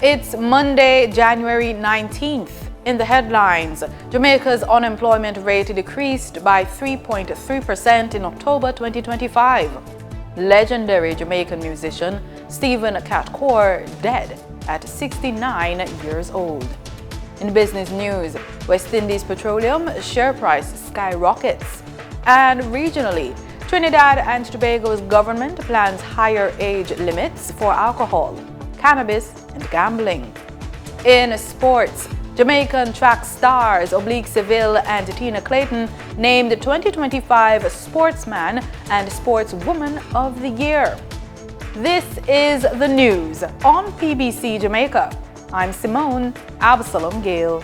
It's Monday, January 19th. In the headlines, Jamaica's unemployment rate decreased by 3.3% in October 2025. Legendary Jamaican musician Stephen Coore dead at 69 years old. In business news, West Indies Petroleum share price skyrockets. And regionally, Trinidad and Tobago's government plans higher age limits for alcohol, cannabis, and gambling. In sports, Jamaican track stars Oblique Seville and Tina Clayton named 2025 Sportsman and Sportswoman of the Year. This is the news on PBC Jamaica. I'm Simone Absalom Gale.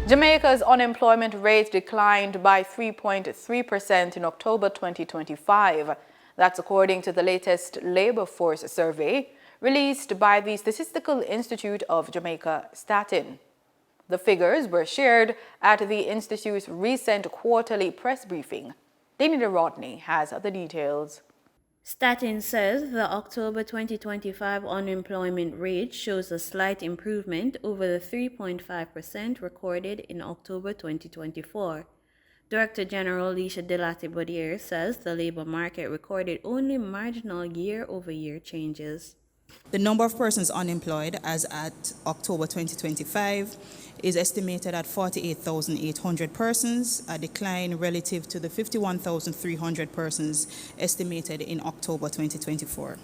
Jamaica's unemployment rate declined by 3.3% in October 2025. That's according to the latest labor force survey released by the Statistical Institute of Jamaica, Statin. The figures were shared at the Institute's recent quarterly press briefing. Danita Rodney has the details. Statin says the October 2025 unemployment rate shows a slight improvement over the 3.5% recorded in October 2024. Director General Lisha Delati-Bodier says the labor market recorded only marginal year-over-year changes. The number of persons unemployed as at October 2025 is estimated at 48,800 persons, a decline relative to the 51,300 persons estimated in October 2024.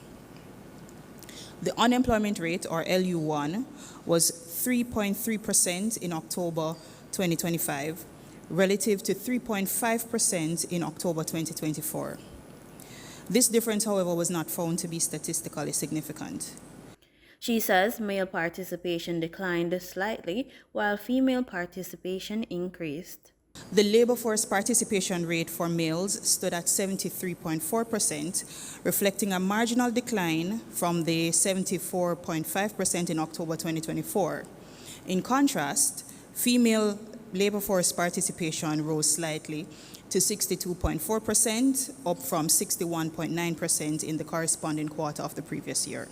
The unemployment rate, or LU1, was 3.3% in October 2025, relative to 3.5% in October 2024. This difference, however, was not found to be statistically significant. She says male participation declined slightly, while female participation increased. The labor force participation rate for males stood at 73.4%, reflecting a marginal decline from the 74.5% in October 2024. In contrast, female labor force participation rose slightly to 62.4%, up from 61.9% in the corresponding quarter of the previous year.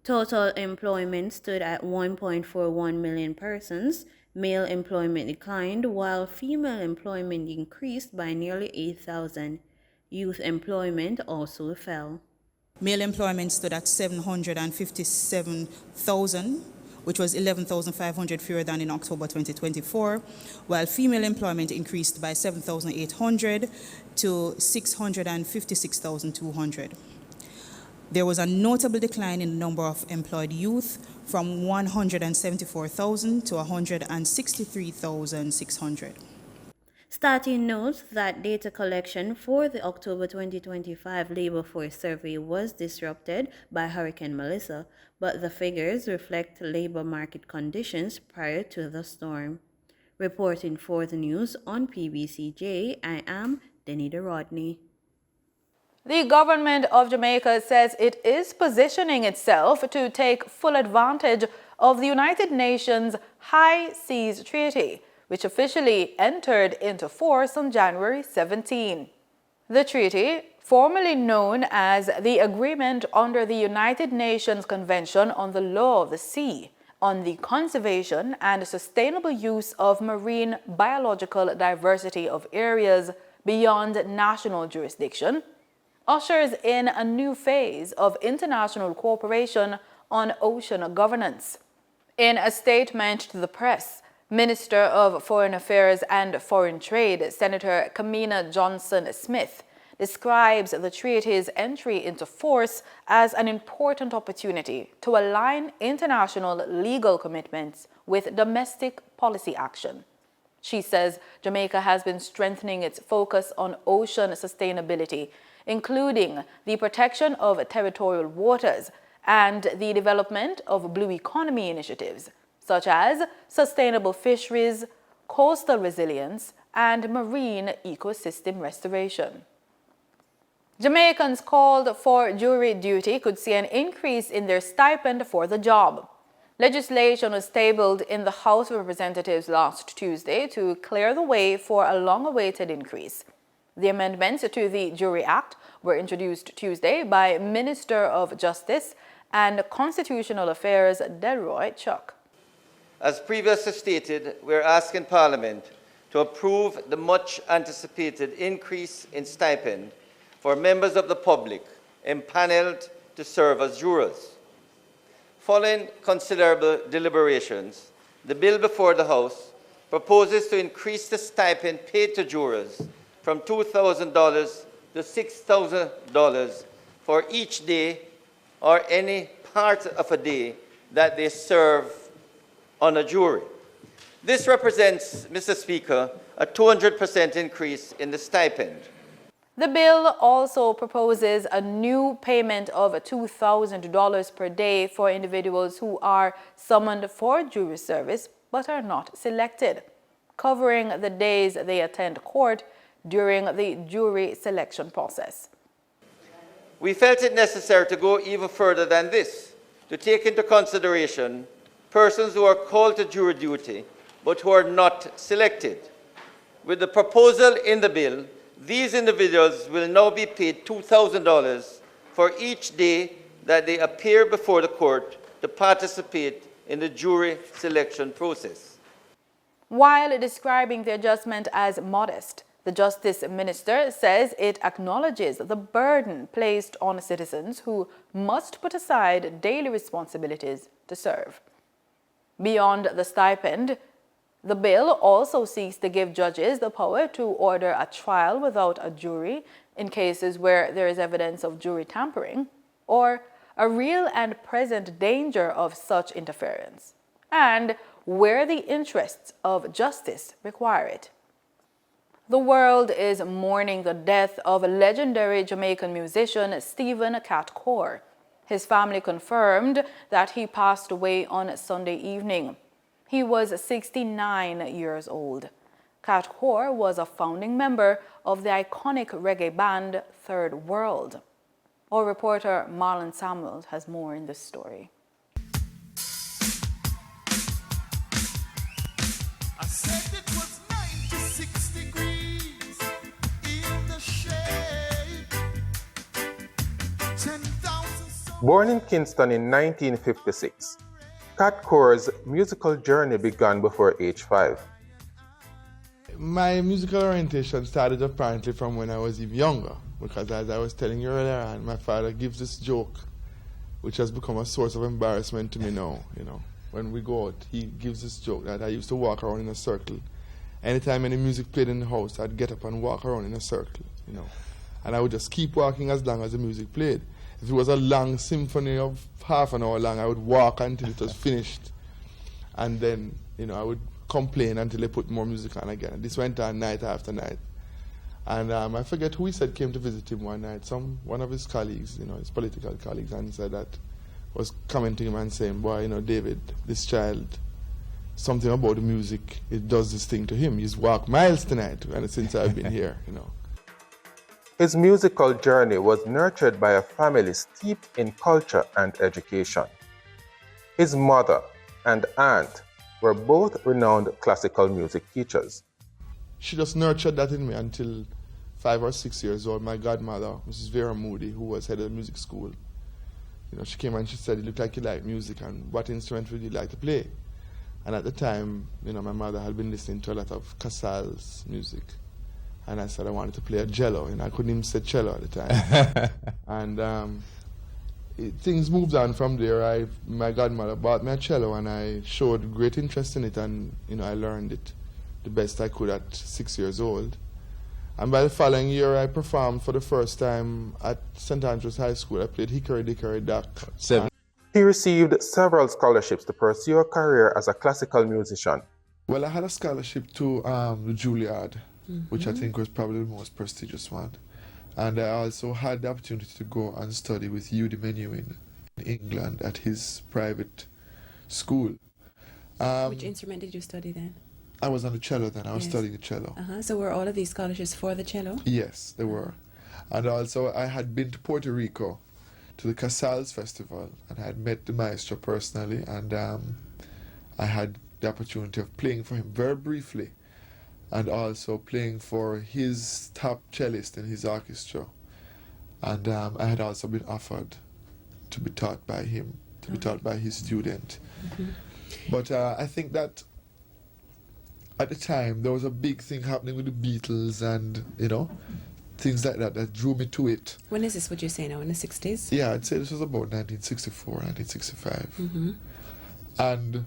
Total employment stood at 1.41 million persons. Male employment declined, while female employment increased by nearly 8,000. Youth employment also fell. Male employment stood at 757,000, which was 11,500 fewer than in October 2024, while female employment increased by 7,800 to 656,200. There was a notable decline in the number of employed youth from 174,000 to 163,600. Statin notes that data collection for the October 2025 labor force survey was disrupted by Hurricane Melissa, but the figures reflect labor market conditions prior to the storm. Reporting for the news on PBCJ, I am Danita Rodney. The government of Jamaica says it is positioning itself to take full advantage of the United Nations High Seas Treaty, which officially entered into force on January 17. The treaty, formerly known as the Agreement under the United Nations Convention on the Law of the Sea, on the conservation and sustainable use of marine biological diversity of areas beyond national jurisdiction, ushers in a new phase of international cooperation on ocean governance. In a statement to the press, Minister of Foreign Affairs and Foreign Trade, Senator Kamina Johnson-Smith, describes the treaty's entry into force as an important opportunity to align international legal commitments with domestic policy action. She says Jamaica has been strengthening its focus on ocean sustainability, including the protection of territorial waters and the development of blue economy initiatives, such as sustainable fisheries, coastal resilience, and marine ecosystem restoration. Jamaicans called for jury duty could see an increase in their stipend for the job. Legislation was tabled in the House of Representatives last Tuesday to clear the way for a long-awaited increase. The amendments to the Jury Act were introduced Tuesday by Minister of Justice and Constitutional Affairs Delroy Chuck. As previously stated, we are asking Parliament to approve the much-anticipated increase in stipend for members of the public empaneled to serve as jurors. Following considerable deliberations, the bill before the House proposes to increase the stipend paid to jurors from $2,000 to $6,000 for each day or any part of a day that they serve on a jury. This represents, Mr. Speaker, a 200% increase in the stipend. The bill also proposes a new payment of $2,000 per day for individuals who are summoned for jury service but are not selected, covering the days they attend court during the jury selection process. We felt it necessary to go even further than this, to take into consideration persons who are called to jury duty but who are not selected. With the proposal in the bill, these individuals will now be paid $2,000 for each day that they appear before the court to participate in the jury selection process. While describing the adjustment as modest, the Justice Minister says it acknowledges the burden placed on citizens who must put aside daily responsibilities to serve. Beyond the stipend, the bill also seeks to give judges the power to order a trial without a jury in cases where there is evidence of jury tampering or a real and present danger of such interference, and where the interests of justice require it. The world is mourning the death of legendary Jamaican musician Stephen "Cat" Coore. His family confirmed that he passed away on Sunday evening. He was 69 years old. Cat Coore was a founding member of the iconic reggae band Third World. Our reporter Marlon Samuels has more in this story. I said it was 96 degrees in the shade. 10,000 Born in Kingston in 1956, Cat Coore's musical journey began before age 5. My musical orientation started apparently from when I was even younger, because as I was telling you earlier on, my father gives this joke, which has become a source of embarrassment to me now, When we go out, he gives this joke that I used to walk around in a circle. Anytime any music played in the house, I'd get up and walk around in a circle, And I would just keep walking as long as the music played. If it was a long symphony of half an hour long, I would walk until it was finished. And then, I would complain until they put more music on again. And this went on night after night. And I forget who he said came to visit him one night. One of his colleagues, his political colleagues, and said that, was commenting him and saying, boy, David, this child, something about the music, it does this thing to him. He's walked miles tonight since I've been here, His musical journey was nurtured by a family steeped in culture and education. His mother and aunt were both renowned classical music teachers. She just nurtured that in me until 5 or 6 years old. My godmother, Mrs. Vera Moody, who was head of the music school, she came and she said, "You look like you like music, and what instrument would you like to play?" And at the time, my mother had been listening to a lot of Casals music. And I said I wanted to play a cello, I couldn't even say cello at the time. And things moved on from there. My godmother bought me a cello, and I showed great interest in it, and I learned it the best I could at 6 years old. And by the following year, I performed for the first time at St. Andrews High School. I played Hickory Dickory Dock. He received several scholarships to pursue a career as a classical musician. Well, I had a scholarship to the Juilliard, which I think was probably the most prestigious one. And I also had the opportunity to go and study with Udi Menuhin in England at his private school. Which instrument did you study then? I was on the cello then. I was studying the cello. So were all of these scholarships for the cello? Yes, they were. And also I had been to Puerto Rico to the Casals Festival, and I had met the maestro personally, and I had the opportunity of playing for him very briefly, and also playing for his top cellist in his orchestra. And I had also been offered to be taught by him, to be taught by his student. Mm-hmm. But I think that at the time there was a big thing happening with the Beatles and, you know, things like that drew me to it. When is this, would you say now, in the 60s? Yeah, I'd say this was about 1964, 1965. Mm-hmm. And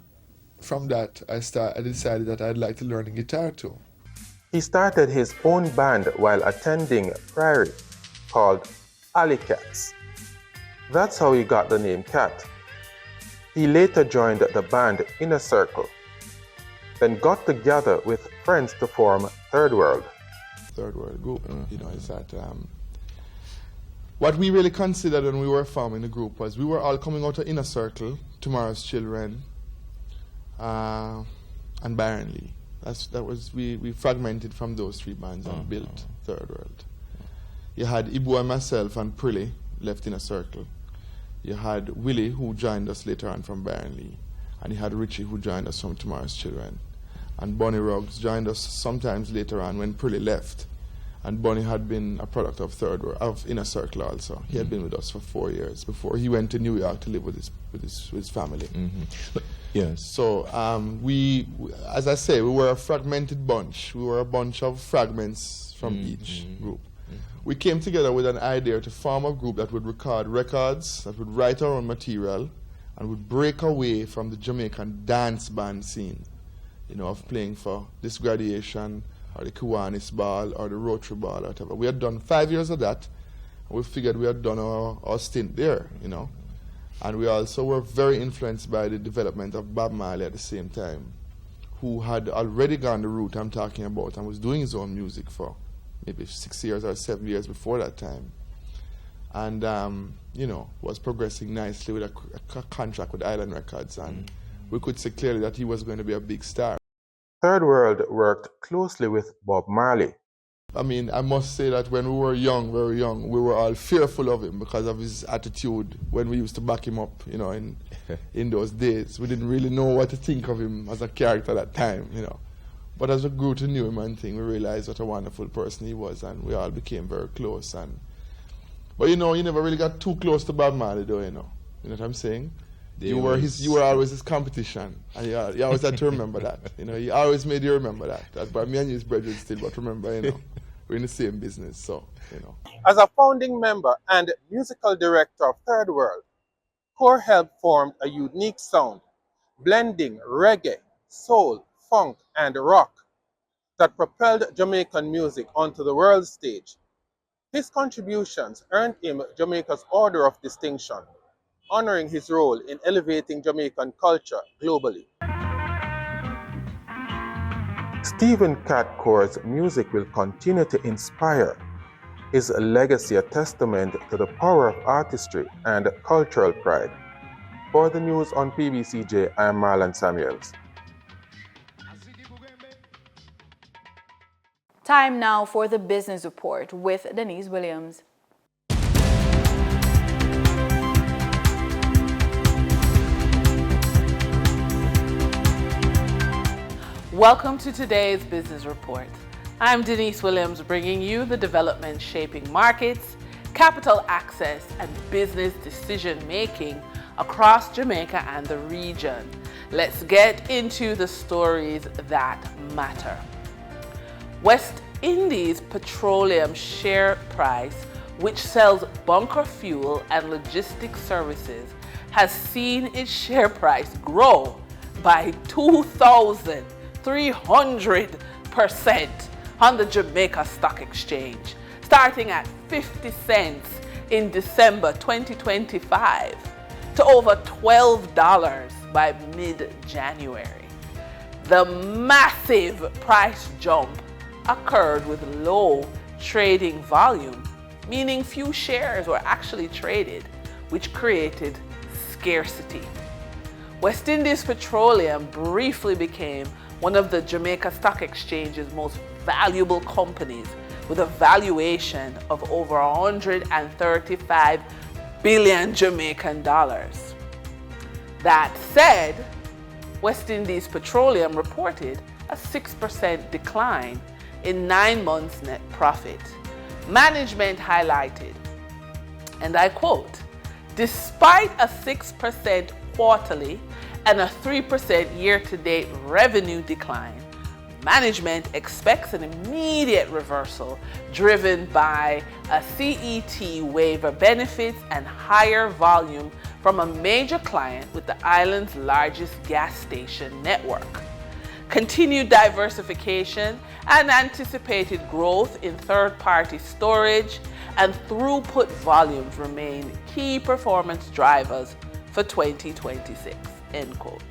from that, I decided that I'd like to learn the guitar too. He started his own band while attending Prairie called Alley Cats. That's how he got the name Cat. He later joined the band Inner Circle, then got together with friends to form Third World. Third World group, you know, is that what we really considered when we were forming the group was we were all coming out of Inner Circle, Tomorrow's Children, and Byron Lee. We fragmented from those three bands and built Third World. You had Ibu and myself and Prilly left Inner Circle. You had Willie, who joined us later on from Byron Lee, and you had Richie, who joined us from Tomorrow's Children. And Bonnie Ruggs joined us sometimes later on when Prilly left. And Bonnie had been a product of Inner Circle also. He had been with us for 4 years before he went to New York to live with his family. Mm-hmm. Yes. So we, as I say, we were a fragmented bunch. We were a bunch of fragments from each group. We came together with an idea to form a group that would record records, that would write our own material, and would break away from the Jamaican dance band scene, you know, of playing for this Graduation or the Kiwanis Ball or the Rotary Ball or whatever. We had done 5 years of that, and we figured we had done our stint there, you know. And we also were very influenced by the development of Bob Marley at the same time, who had already gone the route I'm talking about and was doing his own music for maybe 6 years or 7 years before that time. And, you know, was progressing nicely with a contract with Island Records, and we could see clearly that he was going to be a big star. Third World worked closely with Bob Marley. I mean, I must say that when we were young, very young, we were all fearful of him because of his attitude when we used to back him up, you know, in those days. We didn't really know what to think of him as a character at that time, you know. But as we grew to know him and things, we realized what a wonderful person he was, and we all became very close. But you know, you never really got too close to Bob Marley, though, you know. You know what I'm saying? You were always his competition, and you always had to remember that. You know, he always made you remember that. That's why me and you is brethren still, but remember, you know, we're in the same business, so, you know. As a founding member and musical director of Third World, Coore helped form a unique sound, blending reggae, soul, funk, and rock that propelled Jamaican music onto the world stage. His contributions earned him Jamaica's Order of Distinction, honoring his role in elevating Jamaican culture globally. Stephen Cat Coore's music will continue to inspire, his legacy a testament to the power of artistry and cultural pride. For the news on PBCJ, I am Marlon Samuels. Time now for the business report with Denise Williams. Welcome to today's business report. I'm Denise Williams, bringing you the developments shaping markets, capital access, and business decision making across Jamaica and the region. Let's get into the stories that matter. West Indies Petroleum share price, which sells bunker fuel and logistics services, has seen its share price grow by 2,300% on the Jamaica Stock Exchange, starting at 50 cents in December 2025 to over $12 by mid-January. The massive price jump occurred with low trading volume, meaning few shares were actually traded, which created scarcity. West Indies Petroleum briefly became one of the Jamaica Stock Exchange's most valuable companies with a valuation of over $135 billion Jamaican dollars. That said, West Indies Petroleum reported a 6% decline in 9 months net profit. Management highlighted, and I quote, "Despite a 6% quarterly and a 3% year-to-date revenue decline, management expects an immediate reversal driven by a CET waiver benefits and higher volume from a major client with the island's largest gas station network. Continued diversification and anticipated growth in third-party storage and throughput volumes remain key performance drivers for 2026, end quote.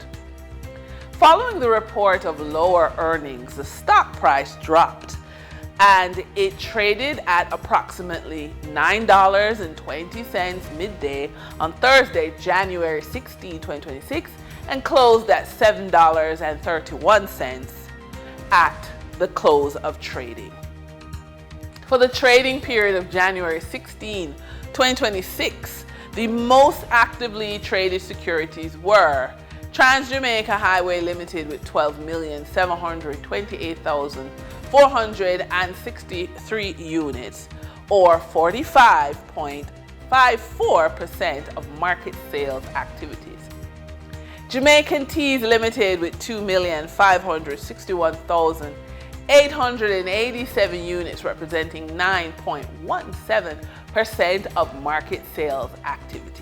Following the report of lower earnings, the stock price dropped and it traded at approximately $9.20 midday on Thursday, January 16, 2026, and closed at $7.31 at the close of trading. For the trading period of January 16, 2026, the most actively traded securities were Trans-Jamaica Highway Limited with 12,728,463 units, or 45.54% of market sales activities. Jamaican Teas Limited with 2,561,887 units, representing 9.17% of market sales activities.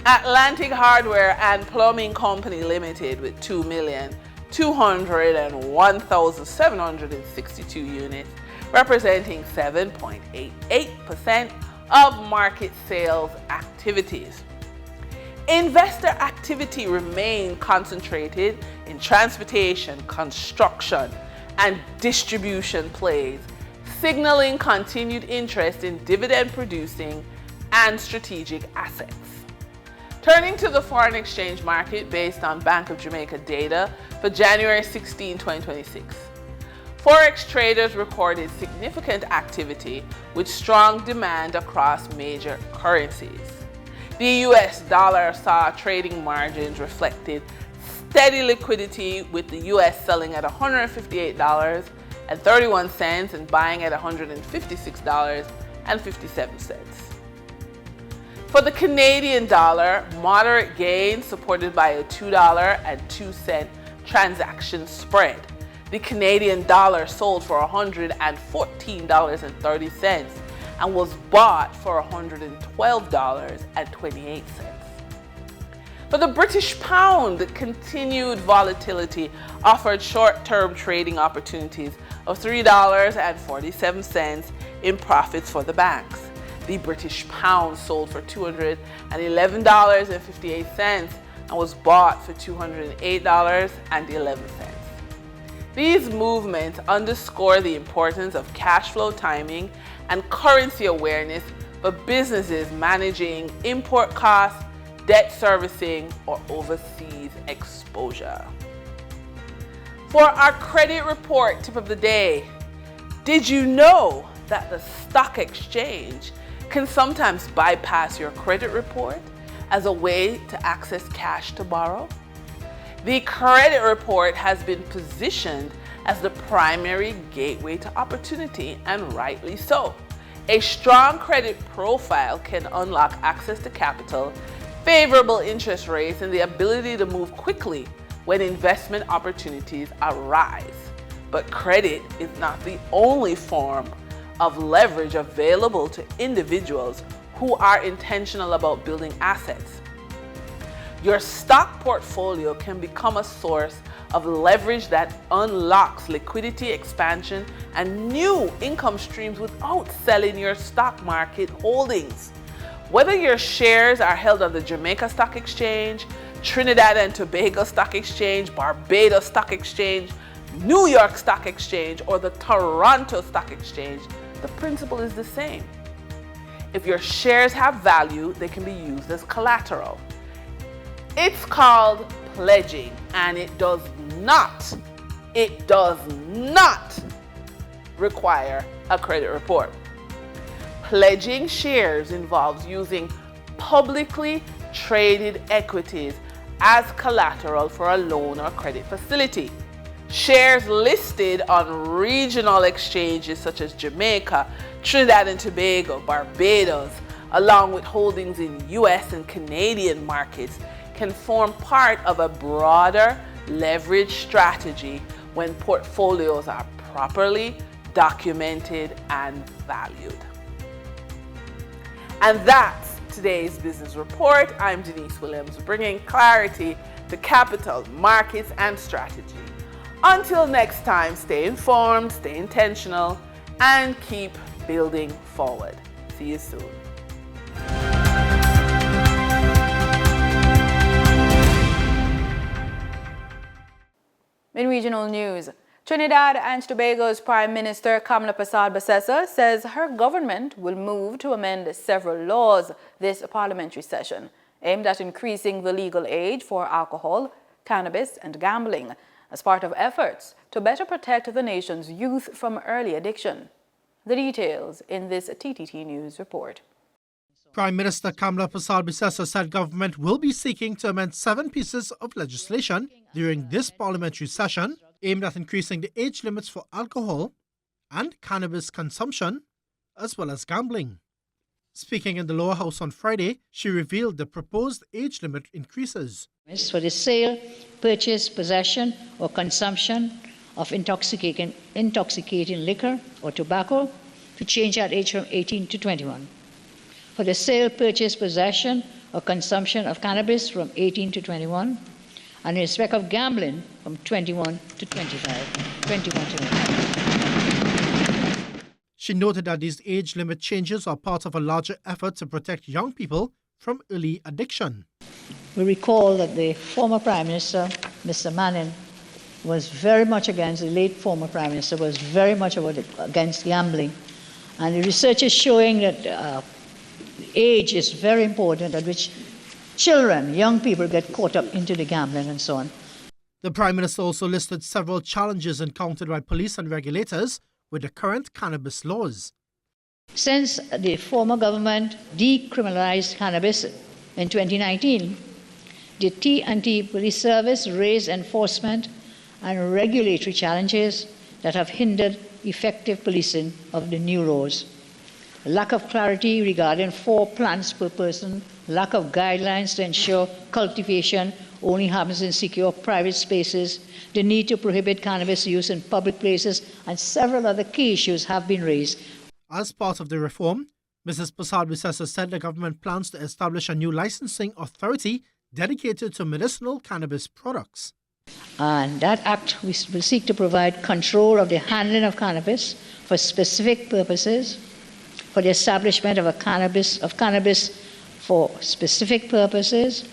Atlantic Hardware and Plumbing Company Limited with 2,201,762 units, representing 7.88% of market sales activities. Investor activity remained concentrated in transportation, construction, and distribution plays, signaling continued interest in dividend-producing and strategic assets. Turning to the foreign exchange market based on Bank of Jamaica data for January 16, 2026. Forex traders recorded significant activity with strong demand across major currencies. The US dollar saw trading margins reflected steady liquidity, with the US selling at $158.31 and buying at $156.57. For the Canadian dollar, moderate gains supported by a $2.02 transaction spread. The Canadian dollar sold for $114.30 and was bought for $112.28. For the British pound, the continued volatility offered short-term trading opportunities of $3.47 in profits for the banks. The British pound sold for $211.58 and was bought for $208.11. These movements underscore the importance of cash flow timing and currency awareness for businesses managing import costs, debt servicing, or overseas exposure. For our credit report tip of the day, did you know that the stock exchange can sometimes bypass your credit report as a way to access cash to borrow? The credit report has been positioned as the primary gateway to opportunity, and rightly so. A strong credit profile can unlock access to capital, favorable interest rates, and the ability to move quickly when investment opportunities arise. But credit is not the only form of leverage available to individuals who are intentional about building assets. Your stock portfolio can become a source of leverage that unlocks liquidity expansion and new income streams without selling your stock market holdings. Whether your shares are held on the Jamaica Stock Exchange, Trinidad and Tobago Stock Exchange, Barbados Stock Exchange, New York Stock Exchange, or the Toronto Stock Exchange, the principle is the same. If your shares have value, they can be used as collateral. It's called pledging, and it does not require a credit report. Pledging shares involves using publicly traded equities as collateral for a loan or credit facility. Shares listed on regional exchanges such as Jamaica, Trinidad and Tobago, Barbados, along with holdings in US and Canadian markets, can form part of a broader leverage strategy when portfolios are properly documented and valued. And that's today's business report. I'm Denise Williams, bringing clarity to capital, markets, and strategy. Until next time, stay informed, stay intentional, and keep building forward. See you soon. In regional news, Trinidad and Tobago's Prime Minister Kamla Persad-Bissessar says her government will move to amend several laws this parliamentary session, aimed at increasing the legal age for alcohol, cannabis, and gambling, as part of efforts to better protect the nation's youth from early addiction. The details in this TTT News report. Prime Minister Kamla Persad-Bissessar said government will be seeking to amend 7 pieces of legislation during this parliamentary session aimed at increasing the age limits for alcohol and cannabis consumption, as well as gambling. Speaking in the lower house on Friday, she revealed the proposed age limit increases. For the sale, purchase, possession, or consumption of intoxicating liquor or tobacco to change that age from 18 to 21. For the sale, purchase, possession, or consumption of cannabis from 18 to 21, and in respect of gambling from 21 to 25. 21 to 25. She noted that these age limit changes are part of a larger effort to protect young people from early addiction. We recall that the former Prime Minister, Mr. Manning, was very much against, the late former Prime Minister was very much against gambling. And the research is showing that age is very important, at which children, young people get caught up into the gambling and so on. The Prime Minister also listed several challenges encountered by police and regulators with the current cannabis laws. Since the former government decriminalized cannabis in 2019, the T&T Police Service raised enforcement and regulatory challenges that have hindered effective policing of the new laws. Lack of clarity regarding 4 plants per person, lack of guidelines to ensure cultivation only happens in secure private spaces, the need to prohibit cannabis use in public places, and several other key issues have been raised. As part of the reform, Mrs. Persad-Bissessar said the government plans to establish a new licensing authority dedicated to medicinal cannabis products. And that act will seek to provide control of the handling of cannabis for specific purposes, for the establishment of cannabis for specific purposes,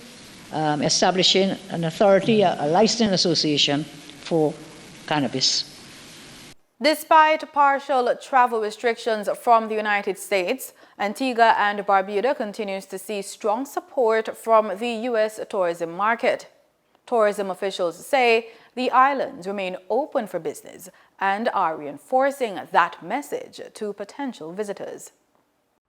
establishing an authority, a licensing association for cannabis. Despite partial travel restrictions from the United States, Antigua and Barbuda continues to see strong support from the U.S. tourism market. Tourism officials say the islands remain open for business and are reinforcing that message to potential visitors.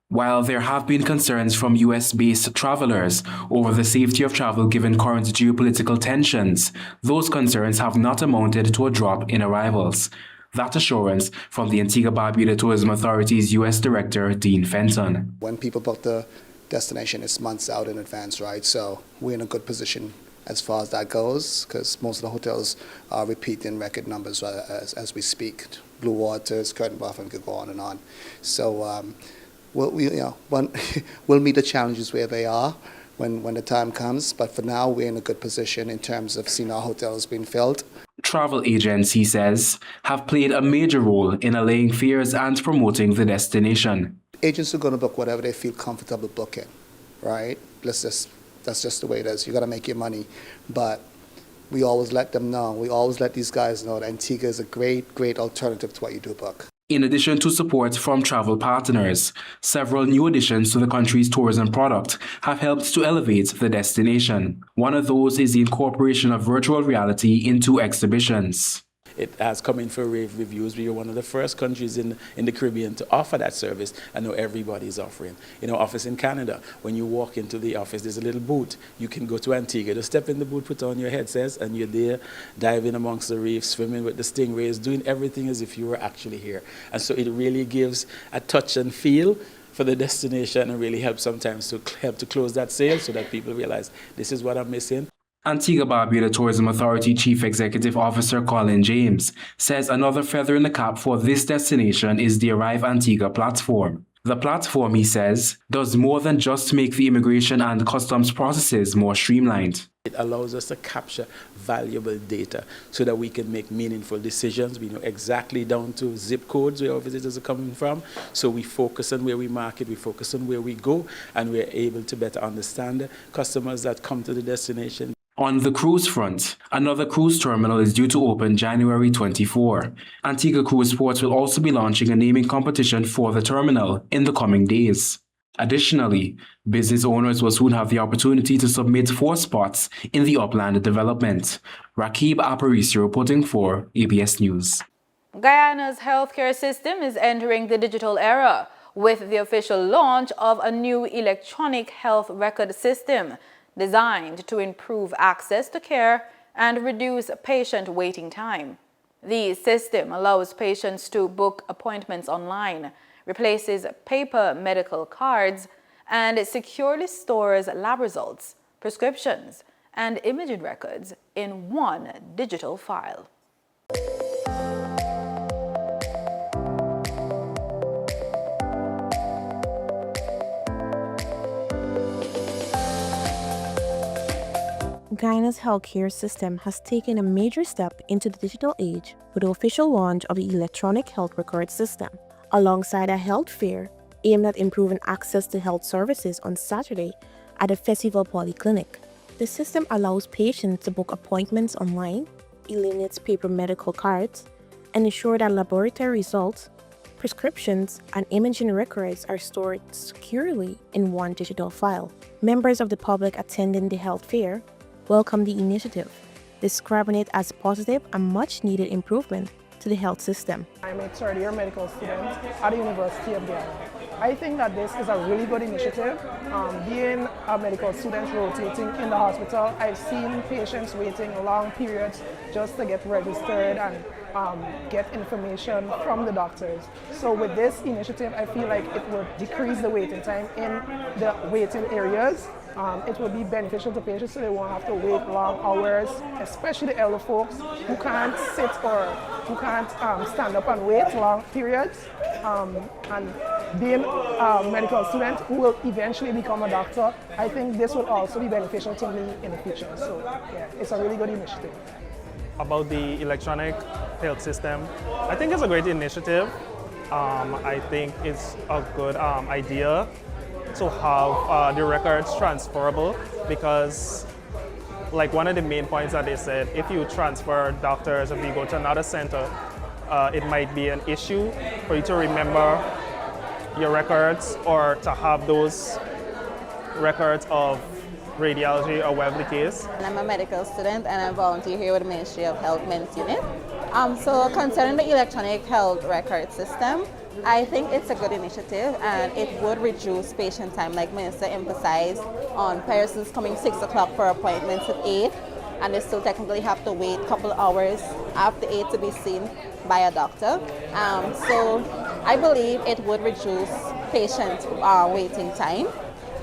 While there have been concerns from US-based travelers over the safety of travel given current geopolitical tensions, those concerns have not amounted to a drop in arrivals. That assurance from the Antigua-Barbuda Tourism Authority's U.S. Director, Dean Fenton. When people book the destination, it's months out in advance, right? So we're in a good position as far as that goes, because most of the hotels are repeating record numbers as we speak. Blue Waters, Curtin Buff, and could go on and on. So we'll meet the challenges where they are when the time comes. But for now, we're in a good position in terms of seeing our hotels being filled. Travel agents, he says, have played a major role in allaying fears and promoting the destination. Agents are going to book whatever they feel comfortable booking, right? That's just the way it is. You got to make your money. But we always let them know. We always let these guys know that Antigua is a great, great alternative to what you do book. In addition to support from travel partners, several new additions to the country's tourism product have helped to elevate the destination. One of those is the incorporation of virtual reality into exhibitions. it has come in for rave reviews. We are one of the first countries in the Caribbean to offer that service. I know everybody is offering. In our office in Canada, when you walk into the office, there's a little booth. You can go to Antigua, just step in the booth, put on your headsets, and you're there diving amongst the reefs, swimming with the stingrays, doing everything as if you were actually here. And so it really gives a touch and feel for the destination, and really helps sometimes to help to close that sale so that people realize this is what I'm missing. Antigua Barbuda Tourism Authority Chief Executive Officer Colin James says another feather in the cap for this destination is the Arrive Antigua platform. The platform, he says, does more than just make the immigration and customs processes more streamlined. It allows us to capture valuable data so that we can make meaningful decisions. We know exactly down to zip codes where our visitors are coming from. So we focus on where we market, we focus on where we go, and we're able to better understand customers that come to the destination. On the cruise front, another cruise terminal is due to open January 24. Antigua Cruise Ports will also be launching a naming competition for the terminal in the coming days. Additionally, business owners will soon have the opportunity to submit 4 spots in the upland development. Rakib Aparicio reporting for ABS News. Guyana's healthcare system is entering the digital era with the official launch of a new electronic health record system designed to improve access to care and reduce patient waiting time. The system allows patients to book appointments online, replaces paper medical cards, and securely stores lab results, prescriptions, and imaging records in one digital file. Guyana's healthcare system has taken a major step into the digital age with the official launch of the electronic health record system, alongside a health fair aimed at improving access to health services on Saturday at the Festival Polyclinic. The system allows patients to book appointments online, eliminates paper medical cards, and ensure that laboratory results, prescriptions, and imaging records are stored securely in one digital file. Members of the public attending the health fair welcomed the initiative, describing it as positive and much-needed improvement to the health system. I'm a third-year medical student at the University of Guyana. I think that this is a really good initiative. Being a medical student rotating in the hospital, I've seen patients waiting long periods just to get registered and get information from the doctors. So with this initiative, I feel like it will decrease the waiting time in the waiting areas. It will be beneficial to patients so they won't have to wait long hours, especially the elder folks who can't sit or who can't stand up and wait long periods. And being a medical student who will eventually become a doctor, I think this will also be beneficial to me in the future. So yeah, it's a really good initiative. About the electronic health system, I think it's a great initiative. I think it's a good idea to have the records transferable, because like one of the main points that they said, if you transfer doctors, if you go to another center, it might be an issue for you to remember your records or to have those records of radiology or whatever the case. I'm a medical student and I volunteer here with the Ministry of Health Men's Unit. So concerning the electronic health record system, I think it's a good initiative and it would reduce patient time, like Minister emphasized, on persons coming 6 o'clock for appointments at 8, and they still technically have to wait a couple hours after 8 to be seen by a doctor. So I believe it would reduce patient waiting time.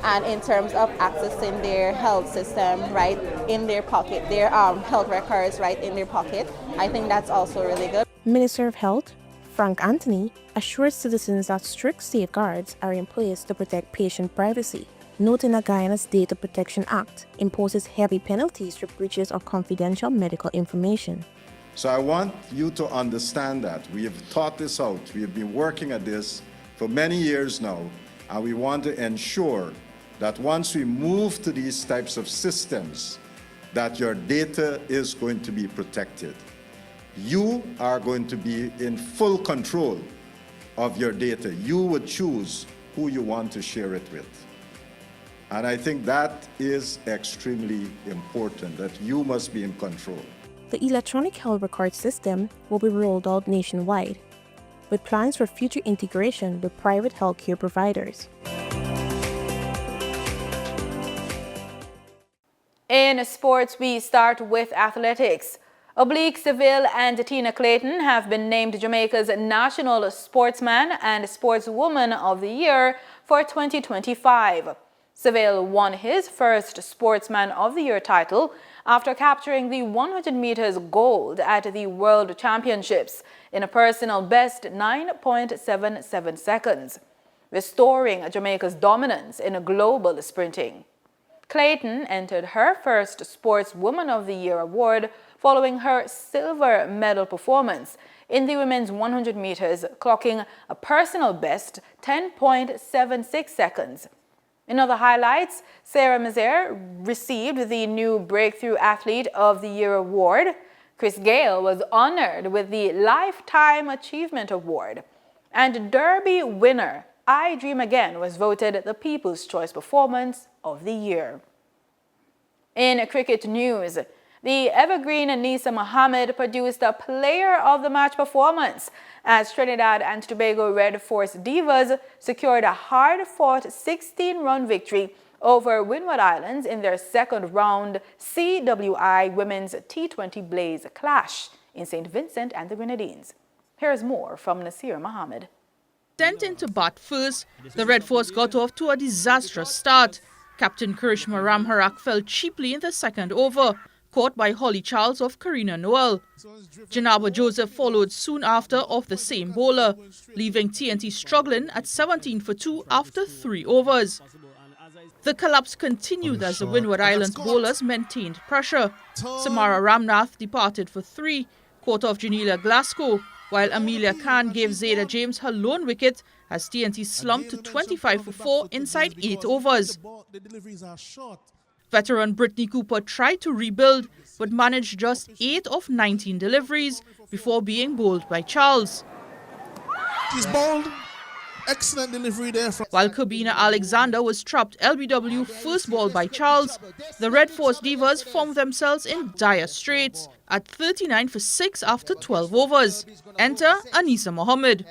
And in terms of accessing their health system right in their pocket, their health records right in their pocket, I think that's also really good. Minister of Health Frank Anthony assures citizens that strict safeguards are in place to protect patient privacy, noting that Guyana's Data Protection Act imposes heavy penalties for breaches of confidential medical information. So I want you to understand that we have thought this out. We have been working at this for many years now, and we want to ensure that once we move to these types of systems, that your data is going to be protected. You are going to be in full control of your data. You would choose who you want to share it with. And I think that is extremely important, that you must be in control. The electronic health record system will be rolled out nationwide, with plans for future integration with private healthcare providers. In sports, we start with athletics. Oblique Seville and Tina Clayton have been named Jamaica's National Sportsman and Sportswoman of the Year for 2025. Seville won his first Sportsman of the Year title after capturing the 100 meters gold at the World Championships in a personal best 9.77 seconds, restoring Jamaica's dominance in global sprinting. Clayton entered her first Sportswoman of the Year award following her silver medal performance in the women's 100 meters, clocking a personal best 10.76 seconds. In other highlights, Sarah Mazer received the new Breakthrough Athlete of the Year award. Chris Gale was honored with the Lifetime Achievement Award. And Derby winner I Dream Again was voted the People's Choice Performance of the Year. In cricket news, the evergreen Anisa Mohammed produced a Player of the Match performance as Trinidad and Tobago Red Force Divas secured a hard-fought 16-run victory over Windward Islands in their second-round CWI Women's T20 Blaze Clash in St. Vincent and the Grenadines. Here's more from Nasir Mohammed. Sent into bat first, the Red Force got off to a disastrous start. Captain Karishma Ramharak fell cheaply in the second over, caught by Holly Charles of Karina Noel. Janaba Joseph followed soon after off the same bowler, leaving TNT struggling at 17 for 2 after 3 overs. The collapse continued as the Windward Islands bowlers maintained pressure. Samara Ramnath departed for 3, caught off Janila Glasgow, while Amelia Khan gave Zayda James her lone wicket as TNT slumped to 25 for 4 inside 8 overs. Veteran Brittany Cooper tried to rebuild but managed just 8 of 19 deliveries before being bowled by Charles. She's bowled. Excellent delivery there. While Kabina Alexander was trapped LBW first ball by Charles, the Red Force Divas found themselves in dire straits at 39 for 6 after 12 overs. Enter Anisa Mohammed.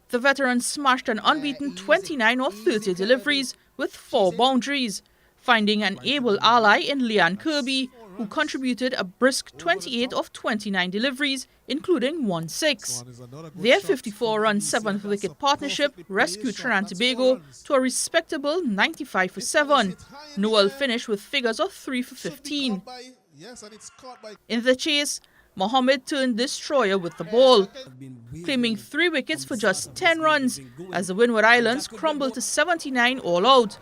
The veteran smashed an unbeaten 29 or 30 deliveries with 4 boundaries, finding an able ally in Leanne Kirby, who contributed a brisk 28 of 29 deliveries, including 1 6. Their 54-run 7th wicket partnership rescued Trinidad and Tobago to a respectable 95 for 7. Noel finished with figures of 3 for 15. In the chase, Mohammed turned destroyer with the ball, claiming 3 wickets for just 10 runs as the Windward Islands crumbled to 79 all out.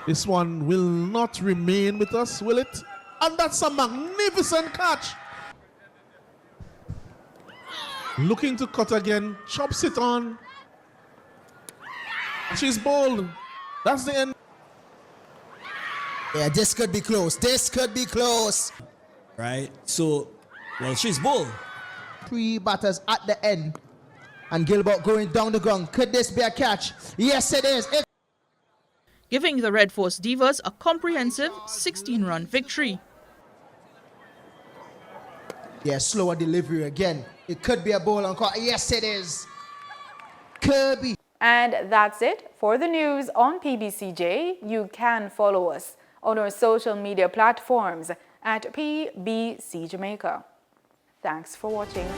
This one will not remain with us, will it? And that's a magnificent catch. Looking to cut again, chops it on. She's bowled. That's the end. Yeah, this could be close. This could be close. Right? So, well, she's bowled. 3 batters at the end. And Gilbert going down the ground. Could this be a catch? Yes, it is. Giving the Red Force Divas a comprehensive 16-run victory. Yeah, slower delivery again. It could be a ball on court. Yes, it is. Kirby. And that's it for the news on PBCJ. You can follow us on our social media platforms at PBCJamaica. Thanks for watching.